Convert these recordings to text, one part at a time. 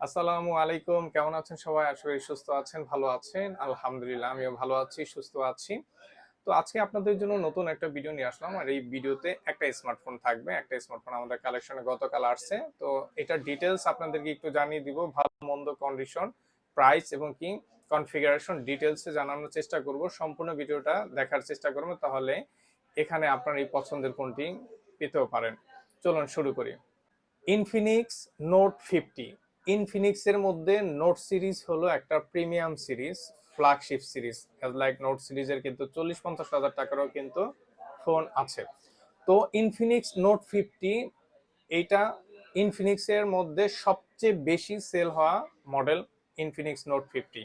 আসসালামু আলাইকুম, কেমন আছেন সবাই? আশা করি সুস্থ আছেন, ভালো আছেন। আলহামদুলিল্লাহ আমিও ভালো আছি, সুস্থ আছি। তো আজকে আপনাদের জন্য নতুন একটা ভিডিও নিয়ে আসলাম। আর এই ভিডিওতে একটা স্মার্টফোন থাকবে। একটা স্মার্টফোন আমাদের কালেকশনে গতকাল আসছে। তো এটার ডিটেইলস আপনাদেরকে একটু জানিয়ে দিব। ভালো মন্দ কন্ডিশন, প্রাইস এবং কি কনফিগারেশন ডিটেইলসে জানানোর চেষ্টা করব। সম্পূর্ণ ভিডিওটা দেখার চেষ্টা করবেন, তাহলে এখানে আপনার এই পছন্দের ফোনটি পেতেও পারেন। চলুন শুরু করি। Infinix note 50। ইনফিনিক্সের মধ্যে নোট সিরিজ হলো একটা premium series, flagship series. Like note সিরিজের কিন্তু 40-50 হাজার টাকারও কিন্তু ফোন আছে। তো ইনফিনিক্স নোট 50 এইটা ইনফিনিক্সের মধ্যে সবচেয়ে বেশি সেল হওয়া মডেল ইনফিনিক্স নোট 50।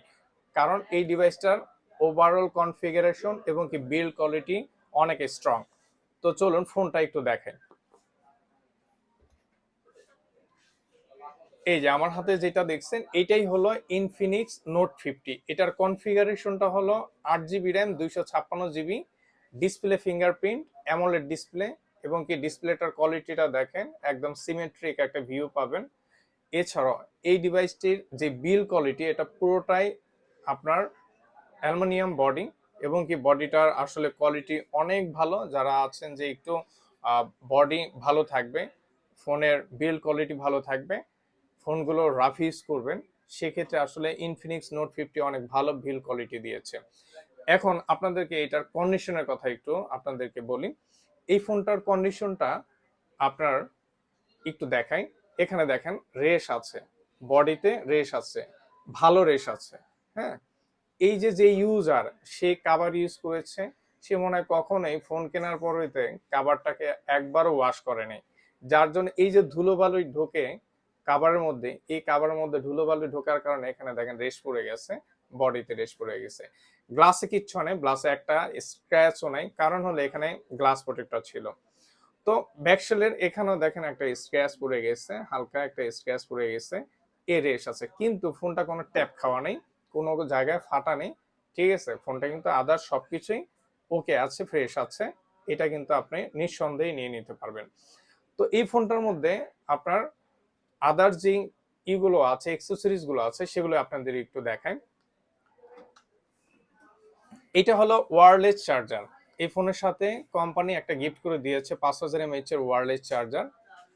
কারণ এই ডিভাইসটার ওভারঅল কনফিগারেশন এবং কি বিল্ড কোয়ালিটি অনেক স্ট্রং। তো চলুন ফোনটা একটু দেখেন। এই যে আমার হাতে যেটা দেখছেন এটাই হলো ইনফিনিক্স নোট 50। এটার কনফিগারেশনটা হলো 8 GB RAM, 256 GB, display fingerprint, AMOLED display এবং কি ডিসপ্লেটার কোয়ালিটিটা দেখেন, একদম সিমেট্রিক একটা ভিউ পাবেন। এছাড়াও এই ডিভাইসটির যে বিল্ড কোয়ালিটি, এটা পুরোটাই আপনার অ্যালুমিনিয়াম বডি এবং কি বডিটার আসলে কোয়ালিটি অনেক ভালো। যারা আছেন যে একটু বডি ভালো থাকবে, ফোনের বিল্ড কোয়ালিটি ভালো থাকবে, ফোনগুলো রাফ ইউজ করবেন, সেক্ষেত্রে আসলে ইনফিনিক্স নোট 50 অনেক ভালো বিল্ড কোয়ালিটি দিয়েছে। এখন আপনাদেরকে এটার কন্ডিশনের কথা একটু আপনাদেরকে বলি। এই ফোনটার কন্ডিশনটা আপনার একটু দেখাই। এখানে দেখেন রেশ আছে, বডিতে রেশ আছে, ভালো রেশ আছে। হ্যাঁ, এই যে যে ইউজার সে কাভার ইউজ করেছে, সে মনে হয় কখনোই ফোন কেনার পরেতে কাভারটাকে একবারও ওয়াশ করেনি। যার জন্য এই যে ধুলোবালুই ঢোকে কাভারের মধ্যে, এই কাভারের মধ্যে ধুলোবালু ঢোকার কারণে এখানে দেখেন রেশ পড়ে গেছে, বডিতে রেশ পড়ে গেছে। গ্লাসে কিচ্ছু নেই, গ্লাসে একটা স্ক্র্যাচও নাই, কারণ হলো এখানে গ্লাস প্রোটেক্টর ছিল। তো ব্যাকশেলের এখানেও দেখেন একটা স্ক্র্যাচ পড়ে গেছে, হালকা একটা স্ক্র্যাচ পড়ে গেছে, এ রেশ আছে। কিন্তু ফোনটা কোনো ট্যাপ খাওয়া নেই, কোনো জায়গায় ফাটা নেই। ঠিক আছে, ফোনটা কিন্তু আদার সবকিছুই ওকে আছে, ফ্রেশ আছে। এটা কিন্তু আপনি নিঃসন্দেহে নিয়ে নিতে পারবেন। তো এই ফোনটার মধ্যে আপনার আদার যে ইগুলো আছে, এক্সেসরিজ গুলো আছে, সেগুলো আপনাদের একটু দেখাই। এটা হলো ওয়্যারলেস চার্জার। এই ফোনের সাথে কোম্পানি একটা গিফট করে দিয়েছে 5000 mAh এর ওয়্যারলেস চার্জার।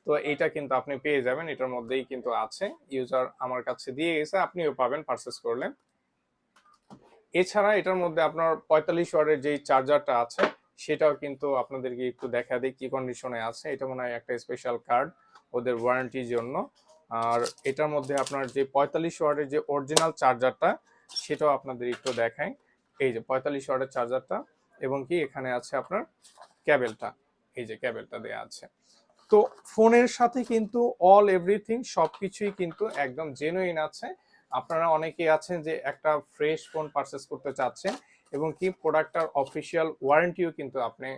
তো এটা কিন্তু আপনি পেয়ে যাবেন, এটার মধ্যেই কিন্তু আছে। ইউজার আমার কাছে দিয়ে গেছে, আপনিও পাবেন পারচেস করলে। এছাড়া এটার মধ্যে আপনার 45 ওয়াটের যেই চার্জারটা আছে, সেটাও কিন্তু আপনাদেরকে একটু দেখা দিই কি কন্ডিশনে আছে। এটা মনে হয় একটা স্পেশাল কার্ড ওদের ওয়ারেন্টির জন্য। আর এটার মধ্যে আপনার যে 45 ওয়াটের যে অরিজিনাল চার্জারটা, সেটাও আপনাদের একটু দেখাই। এই যে 45 ওয়াটের চার্জারটা, এবং কি এখানে আছে আপনার ক্যাবেলটা, এই যে ক্যাবেলটা দেয়া আছে। তো ফোনের সাথে কিন্তু অল এভরিথিং সবকিছুই কিন্তু একদম জেনুইন আছে। আপনারা অনেকেই আছেন যে একটা ফ্রেশ ফোন পারচেস করতে চাচ্ছেন, এবং কি প্রোডাক্টটার অফিসিয়াল ওয়ারেন্টিও কিন্তু আপনি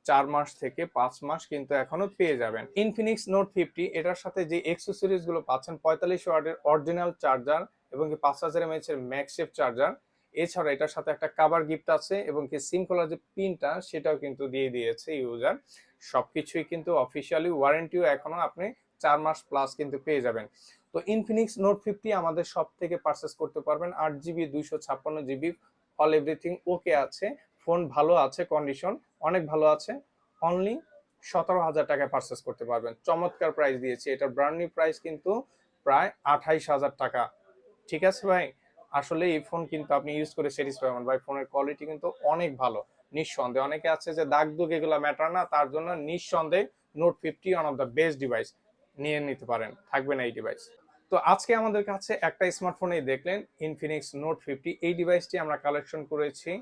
4 মাস থেকে 5 মাস কিন্তু এখনো পেয়ে যাবেন। ইনফিনিক্স নোট 50 এটার সাথে যে এক্সেসরিজ গুলো পাচ্ছেন, 45 ওয়াটের অরিজিনাল চার্জার এবং কি 5000 mAh এর ম্যাগসেফ চার্জার। এছাড়া এটার সাথে একটা কাভার গিফট আছে, এবং কি সিম খোলার যে পিনটা সেটাও কিন্তু দিয়ে দিয়েছে ইউজার। সবকিছুই কিন্তু অফিসিয়ালি, ওয়ারেন্টিও এখনো আপনি 4 মাস প্লাস কিন্তু পেয়ে যাবেন। তো ইনফিনিক্স নোট 50 আমাদের সব থেকে পারচেস করতে পারবেন। 8 GB, 256 GB, all everything okay আছে, ফোন ভালো আছে, কন্ডিশন অনেক ভালো আছে। অনলি 17,000 টাকায় পারচেস করতে পারবেন। চমৎকার প্রাইস দিয়েছি, এটার ব্র্যান্ড নিউ প্রাইস কিন্তু প্রায় 28,000 টাকা। ঠিক আছে ভাই, আসলে এই ফোন কিন্তু আপনি ইউজ করে স্যাটিসফাই হবেন ভাই। ফোনের কোয়ালিটি কিন্তু অনেক ভালো, নিঃসন্দেহে। অনেকে আছে যে দাগ দুগ এগুলো ম্যাটার না, তার জন্য নিঃসন্দেহে note 50 one of the best device, নিয়ে নিতে পারেন, থাকবে না এই ডিভাইস। তো আজকে আমাদের কাছে একটা স্মার্টফোনেই দেখলেন ইনফিনিক্স নোট 50। এই ডিভাইসটি আমরা কালেকশন করেছি,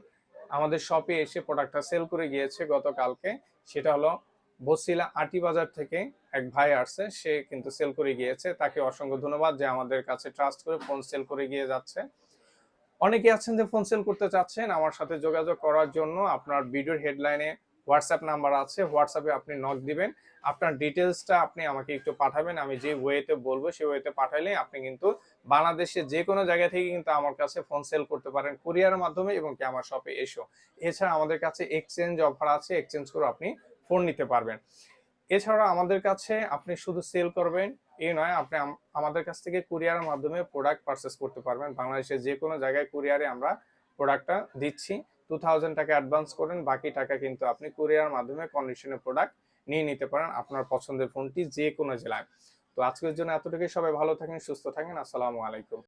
আমাদের শপে এসে প্রোডাক্টটা সেল করে গিয়েছে গতকালকে। সেটা হলো বসিলা আটি বাজার থেকে এক ভাই আসছে, সে কিন্তু সেল করে গিয়েছে। তাকে অসংখ্য ধন্যবাদ যে আমাদের কাছে ট্রাস্ট করে ফোন সেল করে গিয়ে যাচ্ছে। অনেকে আছেন যে ফোন সেল করতে চাচ্ছেন, আমার সাথে যোগাযোগ করার জন্য আপনার ভিডিওর হেডলাইনে হোয়াটসঅ্যাপ নাম্বার আছে, হোয়াটসঅ্যাপে আপনি নক দিবেন। আপনার ডিটেলসটা আপনি আমাকে একটু পাঠাবেন, আমি যে ওয়েতে বলবো সেই ওয়েতে পাঠাইলে আপনি কিন্তু বাংলাদেশে যে কোনো জায়গা থেকে কিন্তু আমার কাছে ফোন সেল করতে পারেন কুরিয়ারের মাধ্যমে, এবং কি আমার শপে এসো। এছাড়া আমাদের কাছে এক্সচেঞ্জ অফার আছে, এক্সচেঞ্জ করে আপনি ফোন নিতে পারবেন। এছাড়া আমাদের কাছে আপনি শুধু সেল করবেন এই নয়, আপনি আমাদের কাছ থেকে কুরিয়ারের মাধ্যমে প্রোডাক্ট পারচেস করতে পারবেন। বাংলাদেশের যে কোনো জায়গায় কুরিয়ারে আমরা প্রোডাক্টটা দিচ্ছি। 2000 টাকা অ্যাডভান্স করেন, বাকি টাকা কিন্তু আপনি কুরিয়ারের মাধ্যমে কন্ডিশনে প্রোডাক্ট নিয়ে নিতে পারেন আপনার পছন্দের ফোনটি যে কোনো জেলায়। তো আজকের জন্য এতটুকুই। সবাই ভালো থাকেন, সুস্থ থাকেন। আসসালামু আলাইকুম।